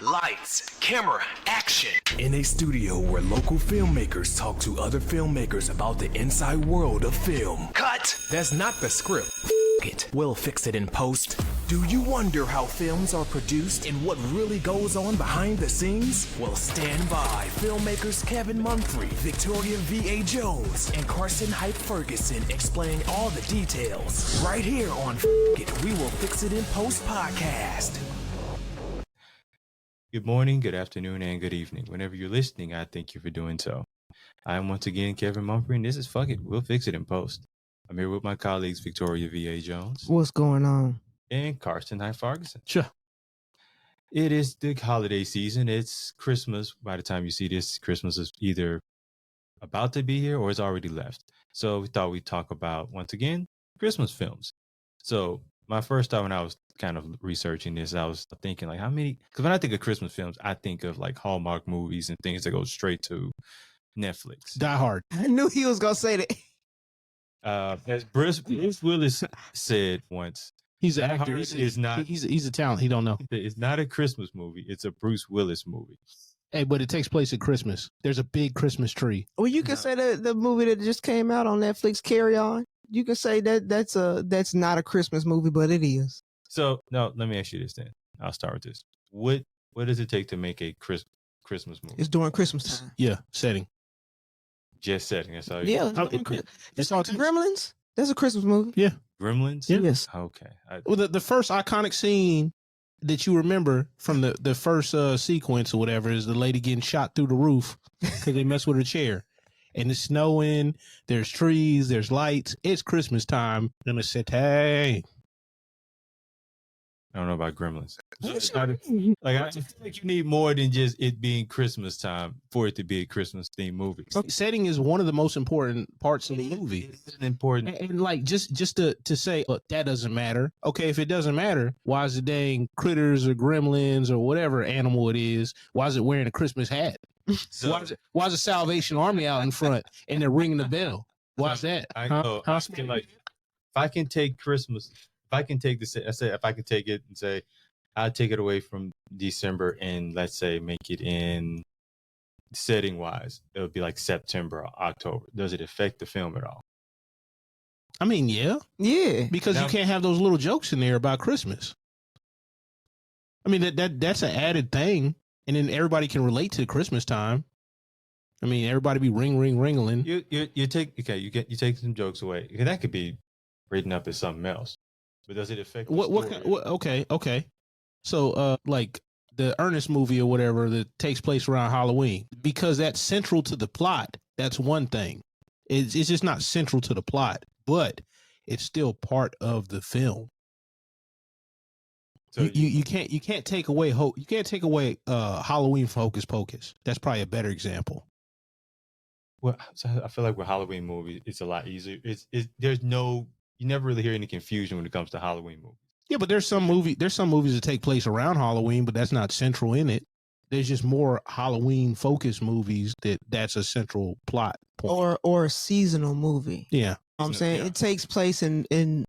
Lights, camera, action. In a studio where local filmmakers talk to other filmmakers about the inside world of film. Cut. That's not the script. It. We'll fix it in post. Do you wonder how films are produced and what really goes on behind the scenes? Well, stand by. Filmmakers Kevin Mumphrey, Victoria V.A. Jones, and Carson Hype Ferguson explain all the details. Right here on It. We Will Fix It in Post podcast. Good morning, good afternoon, and good evening. Whenever you're listening, I thank you for doing so. I am once again Kevin Mumphrey, and this is Fuck It, We'll Fix It in Post. I'm here with my colleagues Victoria V.A. Jones. What's going on? And Carson Hype Ferguson. Sure. It is the holiday season. It's Christmas. By the time you see this, Christmas is either about to be here or it's already left. So we thought we'd talk about, once again, Christmas films. So my first time when I was kind of researching this, I was thinking like how many, because when I think of Christmas films, I think of like Hallmark movies and things that go straight to Netflix. Die Hard. I knew he was gonna say that. As Bruce Willis said once, He's an Die actor. Hard He's a talent. He don't know. It's not a Christmas movie. It's a Bruce Willis movie. Hey, but it takes place at Christmas. There's a big Christmas tree. Well, you can say that the movie that just came out on Netflix, Carry On. You can say that's not a Christmas movie, but it is. So no, let me ask you this then. I'll start with this. What does it take to make a Christmas movie? It's during Christmas time. Yeah, setting. Just setting. That's all. Yeah, It's all Gremlins. That's a Christmas movie. Yeah. Gremlins. Yeah. Yes. Okay. Well, the first iconic scene that you remember from the first sequence or whatever is the lady getting shot through the roof because they mess with her chair. And it's snowing. There's trees. There's lights. It's Christmas time. In a city. I don't know about Gremlins. I feel like you need more than just it being Christmas time for it to be a Christmas themed movie. Setting is one of the most important parts of the movie. It is important. And like just to say, look, that doesn't matter. Okay, if it doesn't matter, why is the dang critters or gremlins or whatever animal it is? Why is it wearing a Christmas hat? So, why is the Salvation Army out in front and they're ringing the bell? Why's that? I feel like if I can take Christmas. If I can take this, I say if I can take it and say, I'll take it away from December and let's say make it in setting wise, it would be like September or October. Does it affect the film at all? I mean, yeah, because you can't have those little jokes in there about Christmas. I mean that's an added thing, and then everybody can relate to Christmas time. I mean, everybody be ringling. You take some jokes away. That could be written up as something else. But does it affect okay. So like the Ernest movie or whatever that takes place around Halloween, because that's central to the plot, that's one thing. It's just not central to the plot, but it's still part of the film. So you can't take away Halloween from Hocus Pocus. That's probably a better example. Well, so I feel like with Halloween movies, it's a lot easier. You never really hear any confusion when it comes to Halloween movies. Yeah, but there's some movies that take place around Halloween, but that's not central in it. There's just more Halloween focused movies that's a central plot point. Or a seasonal movie. Yeah. I'm saying it takes place in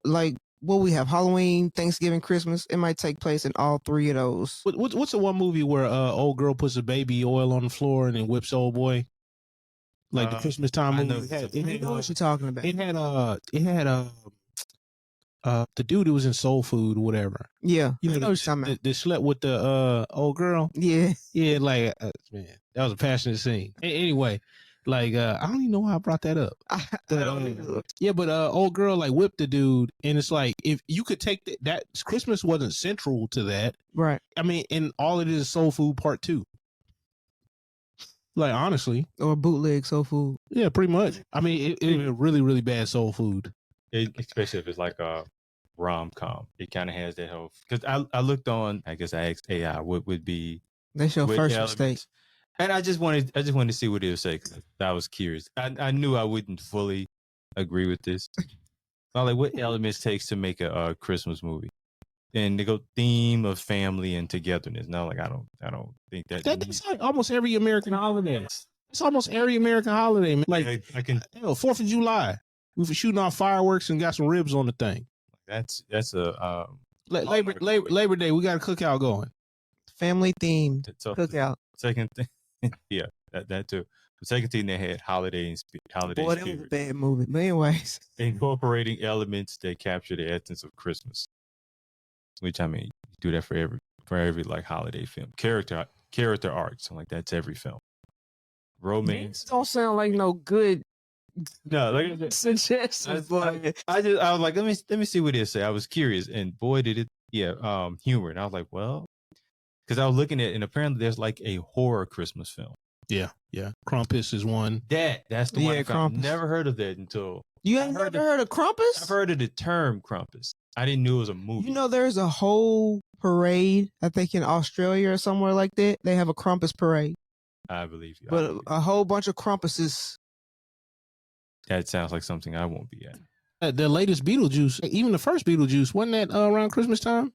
like what we have, Halloween, Thanksgiving, Christmas. It might take place in all three of those. What's the one movie where old girl puts a baby oil on the floor and then whips old boy? Like the Christmas time movie. I know what you're talking about. It had the dude who was in Soul Food or whatever. Yeah. You know, they slept with the old girl. Yeah. Yeah, like man, that was a passionate scene. Anyway, like I don't even know why I brought that up. But old girl like whipped the dude, and it's like if you could take that Christmas wasn't central to that. Right. I mean, and all it is Soul Food Part 2. Like, honestly. Or bootleg soul food. Yeah, pretty much. I mean, it really, really bad soul food. Especially if it's like a rom-com. It kind of has that whole... Because I looked on, I guess I asked AI what would be... They show first mistake. And I just wanted to see what it would say, because I was curious. I knew I wouldn't fully agree with this. I'm like, what elements takes to make a Christmas movie? And they go theme of family and togetherness. No, like I don't think that's like almost every American holiday. It's almost every American holiday, man. Like I can 4th of July, we were shooting off fireworks and got some ribs on the thing. That's a Labor Day. We got a cookout going. family themed So cookout. second thing, yeah, that too. The second thing, they had holiday Boy, that was a spirit, bad movie. But anyways, incorporating elements that capture the essence of Christmas. Which, I mean, you do that for every like holiday film. Character arcs, like that's every film. Romance. don't sound like no good No, like suggestions, boy. I was like, let me see what it say. I was curious, and boy, did it, humor. And I was like, well, because I was looking at, and apparently there's like a horror Christmas film. Yeah. Krampus is one. That's the one. Yeah, I found. Krampus. Never heard of that until You ain't never heard of Krampus? I've heard of the term Krampus. I didn't know it was a movie. You know, there's a whole parade, I think in Australia or somewhere like that. They have a Krampus parade. I believe you. But a whole bunch of Krampuses. That sounds like something I won't be at. The latest Beetlejuice, even the first Beetlejuice, wasn't that around Christmas time?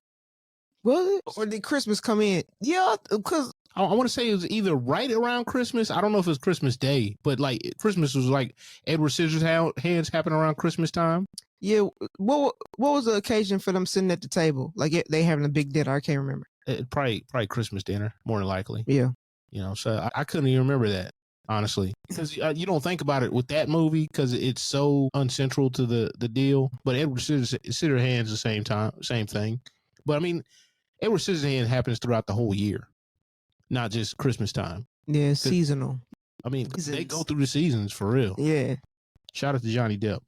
Was it? Or did Christmas come in? Yeah, because I want to say it was either right around Christmas. I don't know if it was Christmas Day, but like Christmas was like Edward Scissorhands happened around Christmas time. yeah, what was the occasion for them sitting at the table? Like they having a big dinner? I can't remember. Probably Christmas dinner, more than likely. Yeah. You know, so I couldn't even remember that, honestly, because you don't think about it with that movie because it's so uncentral to the deal. But Edward Scissorhands the same thing. But I mean, Edward Scissorhands happens throughout the whole year, not just Christmas time. Yeah, seasonal. I mean, Seasons. they go through the seasons for real. Yeah. Shout out to Johnny Depp.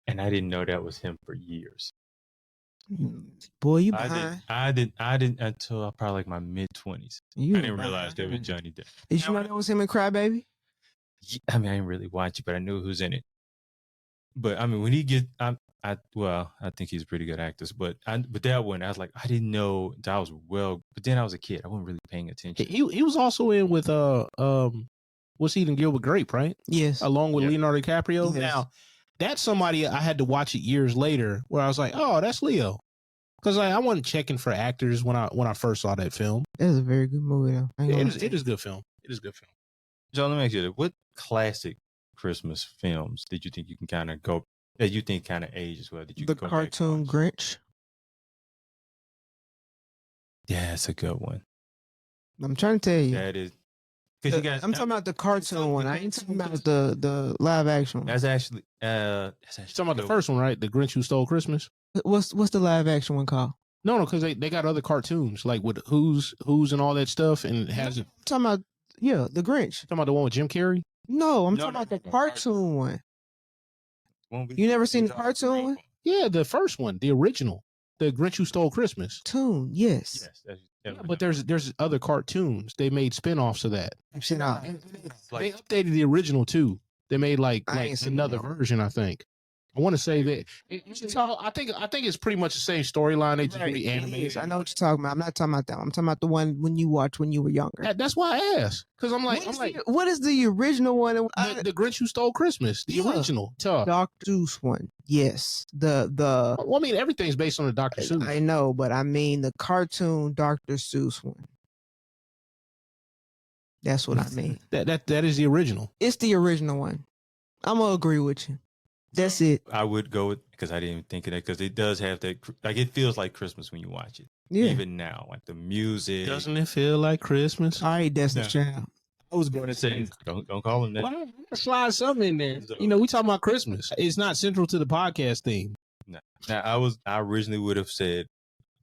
And I didn't know that was him for years. Boy, you behind. I didn't until probably like my mid-20s. I didn't realize that was Johnny Depp. Did you know that was him in Crybaby? I mean, I didn't really watch it, but I knew who's in it. But I mean, when he gets, I think he's a pretty good actor. But that one, I was like, I didn't know that I was but then I was a kid. I wasn't really paying attention. He was also in with what's Eating Gilbert Grape, right? Yes. Along with Leonardo DiCaprio. Yes. Now, that's somebody I had to watch it years later where I was like, oh, that's Leo. Because I wasn't checking for actors when I first saw that film. That was a very good movie, though. It is a good film. It is a good film. John, let me ask you, what classic Christmas films did you think you can kind of go, that you think kind of age as well? Did you The go back cartoon and watch? Grinch. Yeah, that's a good one. I'm trying to tell you. That is. Because you guys, I'm talking about the cartoon one. I ain't talking about the live action one. That's actually. You're talking about the first one, right? The Grinch Who Stole Christmas. What's the live action one called? No, because they got other cartoons like with who's and all that stuff, and it has. I'm talking about the Grinch. Talking about the one with Jim Carrey. No, I'm talking about the cartoon one. You never seen the cartoon one? Yeah, the first one, the original, the Grinch Who Stole Christmas. Tune, yes. Yeah, but there's other cartoons. They made spinoffs of that. They updated the original too. They made like another version, I think. I want to say that I think it's pretty much the same storyline. They just reanimated. I know what you're talking about. I'm not talking about that one. I'm talking about the one when you watched when you were younger. That's why I asked, because what is the original one? The Grinch Who Stole Christmas, the original. Dr. Seuss one. Yes, the. Well, I mean, everything's based on the Dr. Seuss. I know, but I mean the cartoon Dr. Seuss one. That's what I mean. That is the original. It's the original one. I'm gonna agree with you. That's it. I would go with, because I didn't even think of that, because it does have that, like, it feels like Christmas when you watch it. Yeah. Even now, like the music. Doesn't it feel like Christmas? All right, Destiny's Child. I was going to say, don't call him that. Well, slide something in there. You know, we talking about Christmas. It's not central to the podcast theme. No. Now, I originally would have said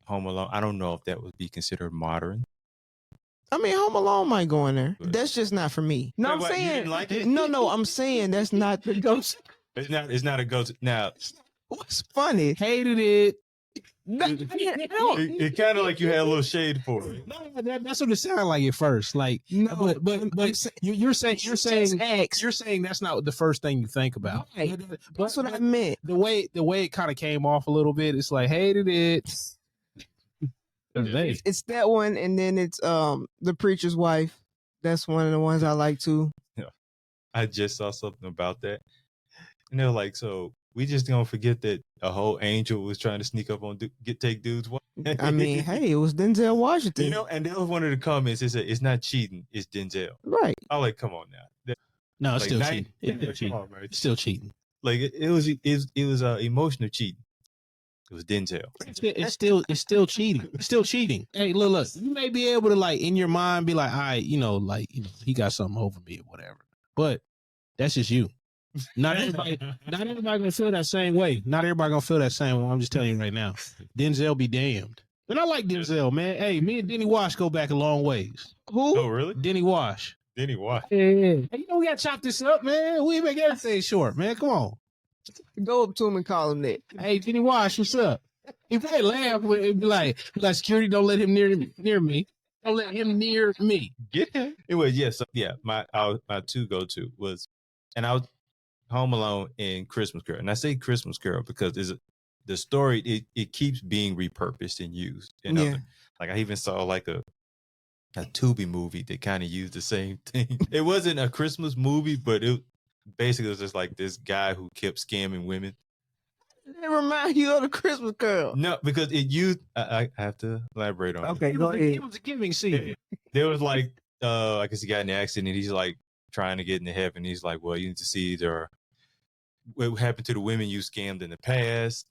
Home Alone. I don't know if that would be considered modern. I mean, Home Alone might go in there. But That's just not for me. No, I'm Wait, you saying didn't like it? No, I'm saying that's not the ghost. It's not a go-to. Now, What's funny? Hated it. it kind of like you had a little shade for it. No, that's what it sounded like at first. Like, No, but you're saying that's not the first thing you think about. Right. But That's what I meant. the way it kind of came off a little bit. It's like hated it. It's that one, and then it's The Preacher's Wife. That's one of the ones I like too. I just saw something about that. And they're like, so we just gonna forget that a whole angel was trying to sneak up on take dudes' wife? I mean, hey, it was Denzel Washington. You know, and that was one of the comments. It said, it's not cheating, it's Denzel. Right. I'm like, come on now. No, it's Like, still night- cheating. It's still Come cheating. on, man. It's still cheating. Like it was emotional cheating. It was Denzel. It's still cheating. It's still cheating. Hey, look. You may be able to like in your mind be like, all right, he got something over me or whatever. But that's just you. Not everybody gonna feel that same way. Not everybody gonna feel that same way. I'm just telling you right now. Denzel be damned. And I like Denzel, man. Hey, me and Denny Wash go back a long ways. Who? Oh, really? Denny Wash. Denny Wash. Yeah. Hey, we gotta chop this up, man. We make everything short, man. Come on. Go up to him and call him that. Hey, Denny Wash, what's up? He probably laugh and be like, security, don't let him near me. Don't let him near me. Get him. Anyway, yes, my two go-to was, and I was Home Alone and Christmas Carol. And I say Christmas Carol because the story, it keeps being repurposed and used. Like I even saw like a Tubi movie that kind of used the same thing. It wasn't a Christmas movie, but it basically was just like this guy who kept scamming women. It remind you of the Christmas Carol. No, because it used. I have to elaborate on. Okay, It go ahead. It was a giving scene. There was like, I guess he got in an accident and he's like trying to get into heaven. He's like, well, you need to see what happened to the women you scammed in the past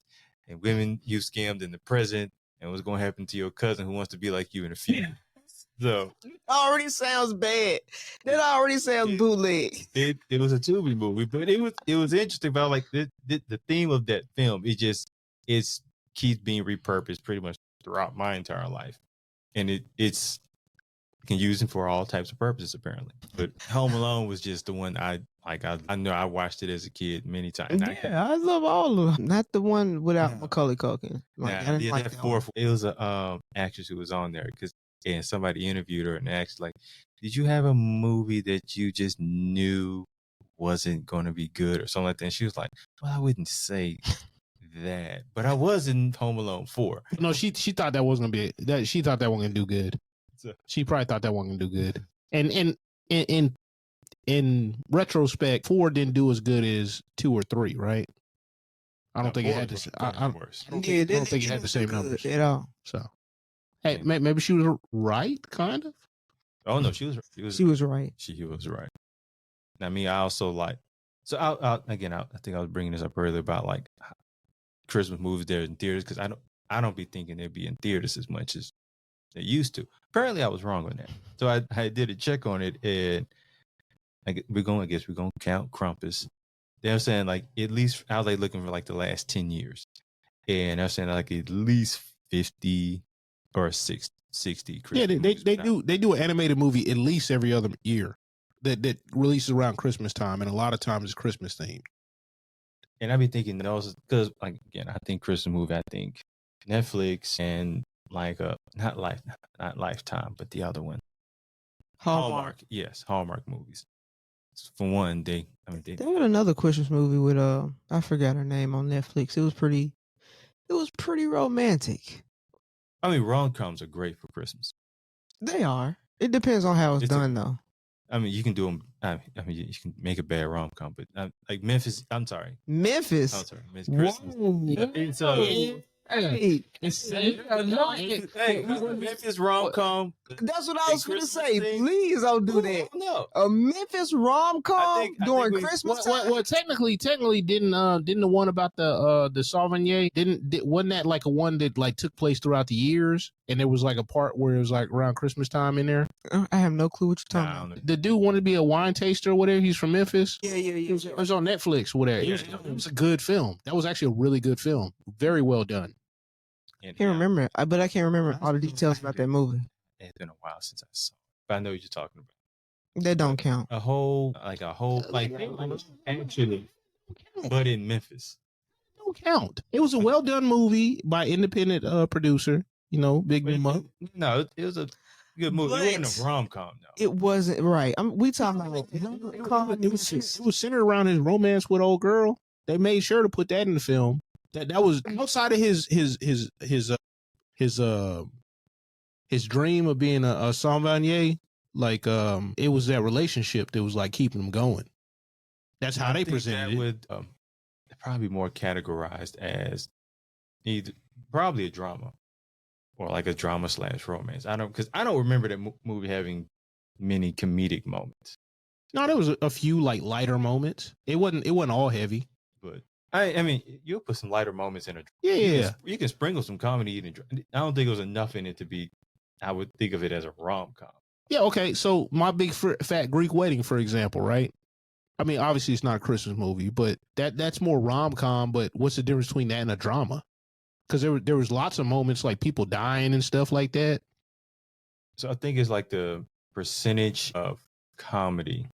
and women you scammed in the present, and what's going to happen to your cousin who wants to be like you in the future. So Already sounds bad. That already sounds bootleg. it was a Tubi movie, but it was interesting about like the theme of that film. It keeps being repurposed pretty much throughout my entire life, and it's can use it for all types of purposes apparently. But Home Alone was just the one I know I watched it as a kid many times. I love all of them. Not the one without Macaulay Culkin. It was a actress who was on there and somebody interviewed her and asked like, did you have a movie that you just knew wasn't going to be good or something like that? And she was like, well, I wouldn't say that, but I was in Home Alone 4. No, she thought that wasn't gonna be that. She thought that wasn't gonna do good. She probably thought that wasn't gonna do good. And in retrospect, 4 didn't do as good as 2 or 3, right? I don't think it had the. I don't think it had the same numbers at all. So, hey, maybe she was right, kind of. Oh no, she was right. She was right. Now me, I also like. So I think I was bringing this up earlier about like Christmas movies there in theaters because I don't be thinking they'd be in theaters as much as they used to. Apparently, I was wrong on that. So I did a check on it, and we're going to count Krampus. They're saying like at least how they looking for like the last 10 years, and they're saying like at least 50 or 60. Yeah, they do an animated movie at least every other year that releases around Christmas time, and a lot of times it's Christmas themed. And I be thinking those because like again, I think Christmas movie. I think Netflix and like not Lifetime, but the other one, Hallmark. Yes, Hallmark movies. For one, they had another Christmas movie with I forgot her name on Netflix. It was pretty romantic. I mean, rom-coms are great for Christmas. They are. It depends on how it's done, though. I mean, you can do them. I mean, you can make a bad rom-com, but like Memphis. I'm sorry. Memphis. I'm sorry. Christmas. Hey, Memphis rom-com. That's what I was going to say. Please don't do that. No, a Memphis rom-com during Christmas time. Well, technically, didn't the one about the Sauvignon wasn't that like a one that like took place throughout the years, and there was like a part where it was like around Christmas time in there? I have no clue what you're talking about. The dude wanted to be a wine taster or whatever. He's from Memphis. Yeah. It was on Netflix or whatever. It was a good film. That was actually a really good film. Very well done. I can't remember, but I can't remember all the details about that movie. It's been a while since I saw it, but I know what you're talking about. That don't count. A whole actually, but in Memphis. Don't count. It was a well done movie by independent producer. Big them up. No, it was a good movie. It wasn't a rom-com, though. It wasn't right. We talking about it was centered around his romance with old girl. They made sure to put that in the film. That was outside of his dream of being a Sauvignon. Like it was that relationship that was like keeping him going. That's how they presented it. Would probably be more categorized as either probably a drama or like a drama / romance. I don't remember that movie having many comedic moments. No, there was a few like lighter moments. It wasn't all heavy. But I mean, you'll put some lighter moments in a. Yeah. You can sprinkle some comedy in. I don't think it was enough in it to be. I would think of it as a rom-com. Yeah, okay. So my big fat Greek wedding, for example, right? I mean, obviously it's not a Christmas movie, but that's more rom-com. But what's the difference between that and a drama? Because there was lots of moments like people dying and stuff like that. So I think it's like the percentage of comedy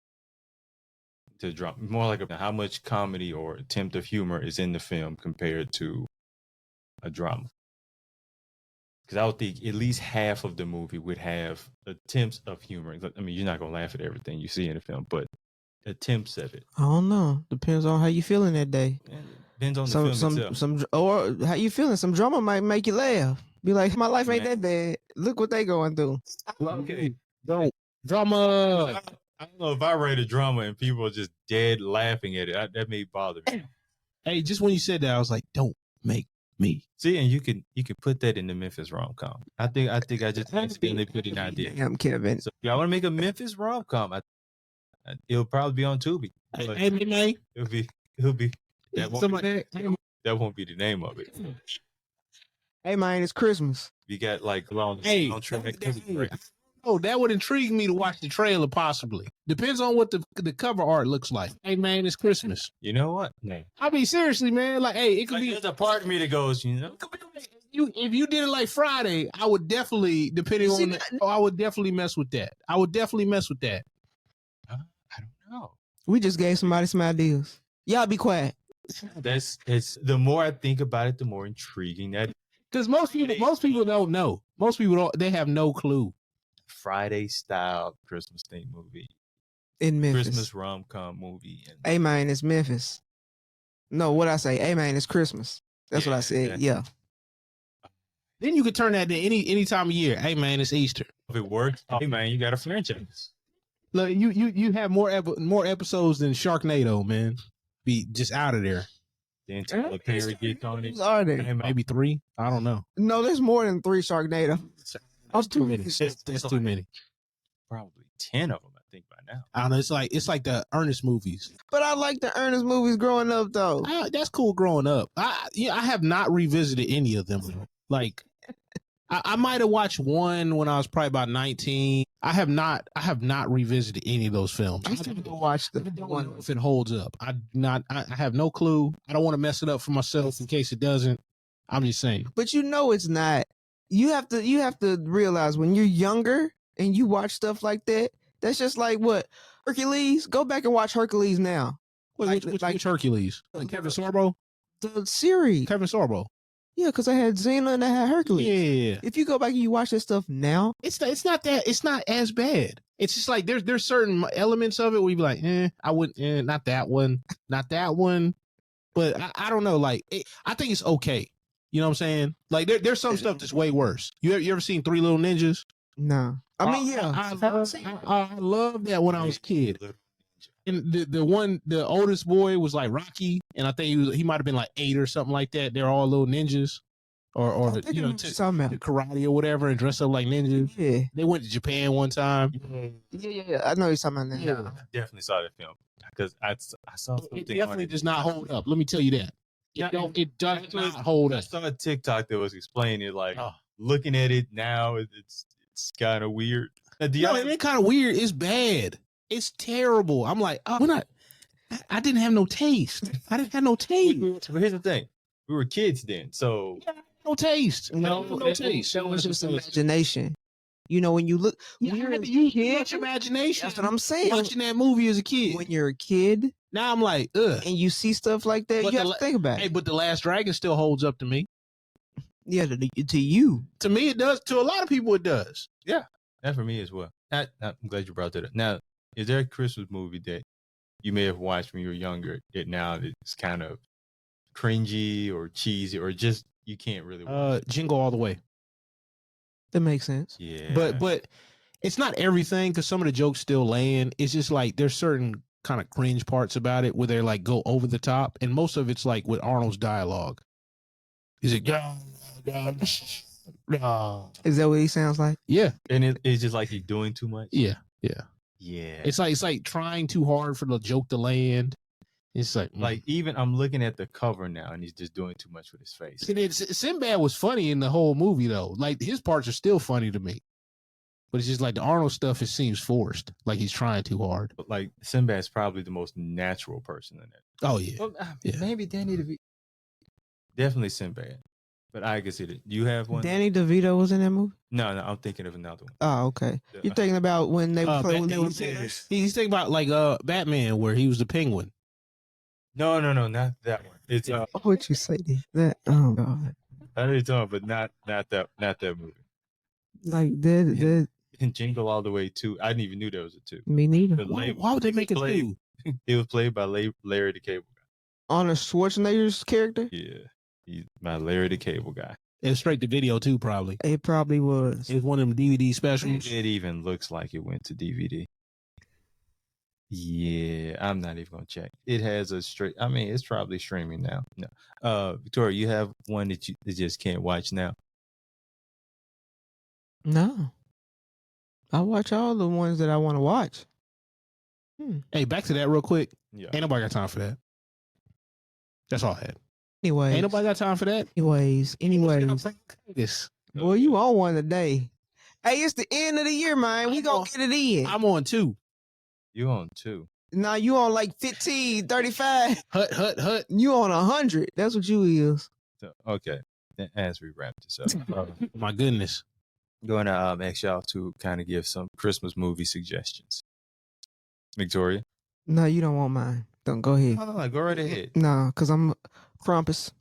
to drama, more like how much comedy or attempt of humor is in the film compared to a drama. Because I would think at least half of the movie would have attempts of humor. I mean, you're not gonna laugh at everything you see in the film, but attempts of it. I don't know. Depends on how you feeling that day. Depends on the film itself. Or how you feeling. Some drama might make you laugh. Be like, my life ain't Man. that bad. Look what they going through. Okay. Don't drama. I don't know if I rate a drama and people are just dead laughing at it. That may bother me. Hey, just when you said that, I was like, don't make me. See, and you can put that in the Memphis rom-com. I think I just accidentally put an idea. Damn, Kevin. So if y'all want to make a Memphis rom-com, it'll probably be on Tubi. Hey, man. It'll be that won't be the name of it. Hey, man, it's Christmas. You got like long Hey, soundtrack. Oh, that would intrigue me to watch the trailer, possibly. Depends on what the cover art looks like. Hey, man, it's Christmas. You know what? No. I mean, seriously, man. Like, hey, it could be. There's a part of me that goes, If you did it like Friday, I would definitely, depending on I would definitely mess with that. I I don't know. We just gave somebody some ideas. Y'all be quiet. It's the more I think about it, the more intriguing that. Because most people don't know. Most people don't. They have no clue. Friday style Christmas theme movie, In Memphis. Christmas rom-com movie. And Hey, man, it's Memphis. No, what I say? Hey, man, it's Christmas. That's what I said. Yeah. Then you could turn that to any time of year. Hey, man, it's Easter. if it works, hey man, you got a franchise. Look, you have more episodes than Sharknado, man. Be just out of there. Then Tyler Perry gets on it. Are there? Maybe 3. I don't know. No, there's more than 3 Sharknado. That's too many. That's too many. Probably 10 of them, I think, by now. I don't know. It's like the Ernest movies. But I like the Ernest movies growing up, though. That's cool growing up. I have not revisited any of them. Like, I might have watched one when I was probably about 19. I have not revisited any of those films. I still go watch the I don't one. know if it holds up. I have no clue. I don't want to mess it up for myself in case it doesn't. I'm just saying. But you know it's not. You have to realize when you're younger and you watch stuff like that, that's just like what? Hercules? Go back and watch Hercules now. Which Hercules? Kevin Sorbo? The series. Kevin Sorbo. Yeah, because I had Xena and I had Hercules. Yeah. If you go back and you watch that stuff now, It's not as bad. It's just like there's certain elements of it where you be like, I wouldn't, not that one. But I don't know. Like, I think it's okay. You know what I'm saying? Like, there's some stuff that's way worse. You ever seen Three Little Ninjas? no. I mean, yeah. I love that when I was a kid. And the oldest boy was like Rocky, and I think he might have been like 8 or something like that. They're all little ninjas, or I think I know what you're talking about. karate or whatever, and dress up like ninjas. Yeah. They went to Japan one time. Yeah. I know you're talking about that. Yeah. I definitely saw that film because I saw something. It definitely does not hold up. Let me tell you that. It does not hold I up. saw a TikTok that was explaining it, like looking at it now, it's kind of weird. No, it ain't kind of weird. It's bad. It's terrible. I'm like, I didn't have no taste. I didn't have no taste. But here's the thing: we were kids then, so No taste. No taste. That was just imagination. You know, when you look, You when you're had a to use kid, much imagination. that's what I'm saying. Watching that movie as a kid. When you're a kid Now I'm like, ugh. and you see stuff like that, But you have the to think about Hey, it. but The Last Dragon still holds up to me. Yeah, to you. To me, it does. To a lot of people, it does. that for me as well. I'm glad you brought that up. Now, is there a Christmas movie that you may have watched when you were younger that now it's kind of cringy or cheesy or just you can't really watch? Jingle All the Way. That makes sense. Yeah, But it's not everything because some of the jokes still land. It's just like there's certain kind of cringe parts about it where they like go over the top, and most of it's like with Arnold's dialogue. Is it? Is that what he sounds like? Yeah, and it's just like he's doing too much. yeah. Yeah, It's like trying too hard for the joke to land. It's Like even I'm looking at the cover now, and he's just doing too much with his face. And Sinbad was funny in the whole movie though. Like his parts are still funny to me, but it's just like the Arnold stuff. It seems forced, like he's trying too hard. But like Sinbad's probably the most natural person in it. Oh yeah, Well, yeah. maybe Danny DeVito. Definitely Sinbad, but I can see that. You have one? Danny DeVito was in that movie. No, I'm thinking of another one. Oh, okay. Yeah. You're thinking about when they Bat- when they were he's thinking about like Batman, where he was the Penguin. No, not that one. It's What you say? That oh god, I know you're talking, but not that movie. like that. And Jingle All the Way 2. I didn't even knew there was a 2. Me neither. But Why would they make it two? It was played by Larry the Cable Guy. Arnold Schwarzenegger's character. Yeah, he's my Larry the Cable Guy. It was straight to video too, probably. It probably was. It was one of them DVD specials. It even looks like it went to DVD. Yeah, I'm not even gonna check. It has a straight. I mean, it's probably streaming now. No, Victoria, you have one that you just can't watch now. No, I watch all the ones that I want to watch. Hey, back to that real quick. Yeah, Ain't nobody got time for that. That's all I had. Anyways, Ain't nobody got time for that. anyways. This. Boy, you on one today? Hey, it's the end of the year, man. We gonna get it in. I'm on 2. you on 2. Now you on like 15, 35. Hut. You on 100. That's what you is. So, okay, as we wrap this up, My goodness. going to ask y'all to kind of give some Christmas movie suggestions. Victoria, No, you don't want mine. Don't go ahead. no, go right ahead. No, because I'm Krampus.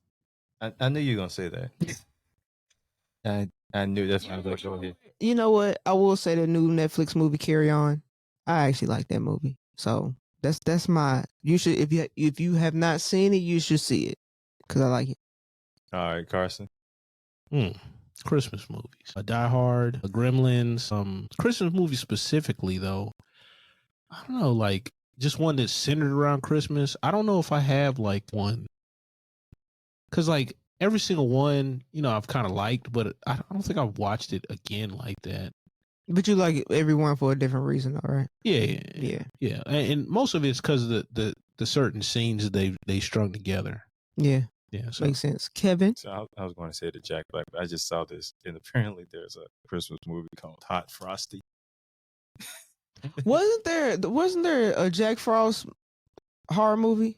I knew you were gonna say that. I knew that's why I was like, go ahead. You know what? I will say the new Netflix movie Carry On. I actually like that movie. So that's my. You should if you have not seen it, you should see it because I like it. All right, Carson. Christmas movies. A Die Hard, a Gremlins. Christmas movies specifically though. I don't know, like just one that's centered around Christmas. I don't know if I have like one. Cause like every single one, I've kind of liked, but I don't think I've watched it again like that. But you like everyone for a different reason, all right? Yeah. And most of it's because of the certain scenes that they strung together. Yeah, So makes sense. Kevin, So I was going to say the Jack Black, but I just saw this, and apparently there's a Christmas movie called Hot Frosty. wasn't there a Jack Frost horror movie?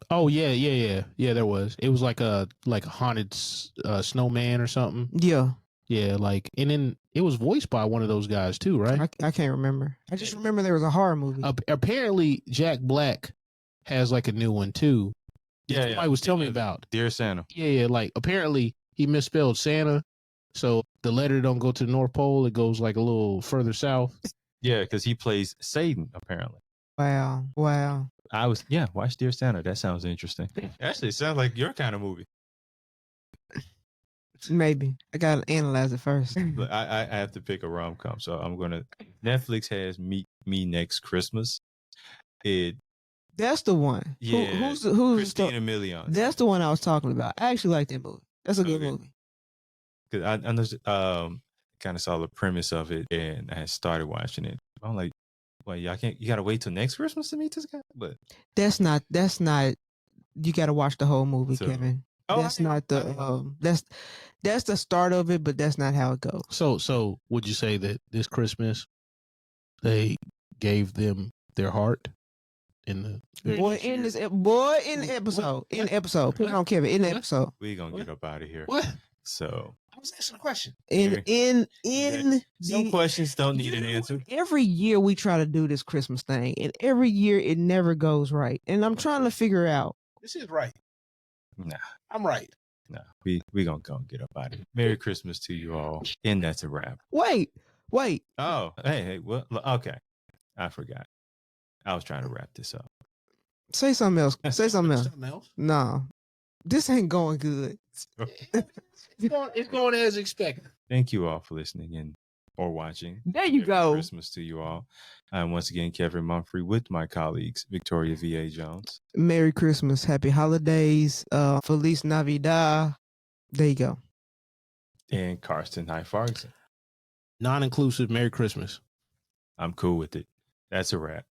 Oh yeah. There was. It was like a haunted snowman or something. Yeah, Yeah, and then it was voiced by one of those guys too, right? I can't remember. I just remember there was a horror movie. Apparently, Jack Black has like a new one too. Yeah, Somebody was telling me about. Dear Santa. Yeah. Like apparently he misspelled Santa, so the letter don't go to the North Pole. It goes like a little further south. Yeah, because he plays Satan, apparently. Wow. Watch Dear Santa. That sounds interesting. Actually, it sounds like your kind of movie. Maybe I gotta analyze it first. But I have to pick a rom-com, so I'm gonna. Netflix has Meet Me Next Christmas. That's the one. Yeah, Who's Christina Milian. That's the one I was talking about. I actually like that movie. That's a good Okay. movie. Because I kind of saw the premise of it, and I had started watching it. I'm like, well, y'all can't. You gotta wait till next Christmas to meet this guy. But That's not. You gotta watch the whole movie, So- Kevin. Oh, That's not the. That's the start of it, but that's not how it goes. So would you say that this Christmas they gave them their heart in the In the episode. Put it on Kevin in the episode. we gonna get up out of here. What? So I was asking a question. In some the questions don't need an answer. every year we try to do this Christmas thing, and every year it never goes right. And I'm trying to figure out. This is right. Nah. I'm right. No, we gonna go get up out of here. Merry Christmas to you all, and that's a wrap. Wait. Oh, hey, well, okay, I forgot. I was trying to wrap this up. Say something else. Say something else. Something else. No, this ain't going good. It's going as expected. Thank you all for listening and or watching. There you Merry go. Christmas to you all. I'm once again Kevin Mumphrey with my colleagues Victoria V.A. Jones. Merry Christmas, Happy Holidays, Feliz Navidad. There you go. And Karsten High Fargson. Non-inclusive. Merry Christmas. I'm cool with it. That's a wrap.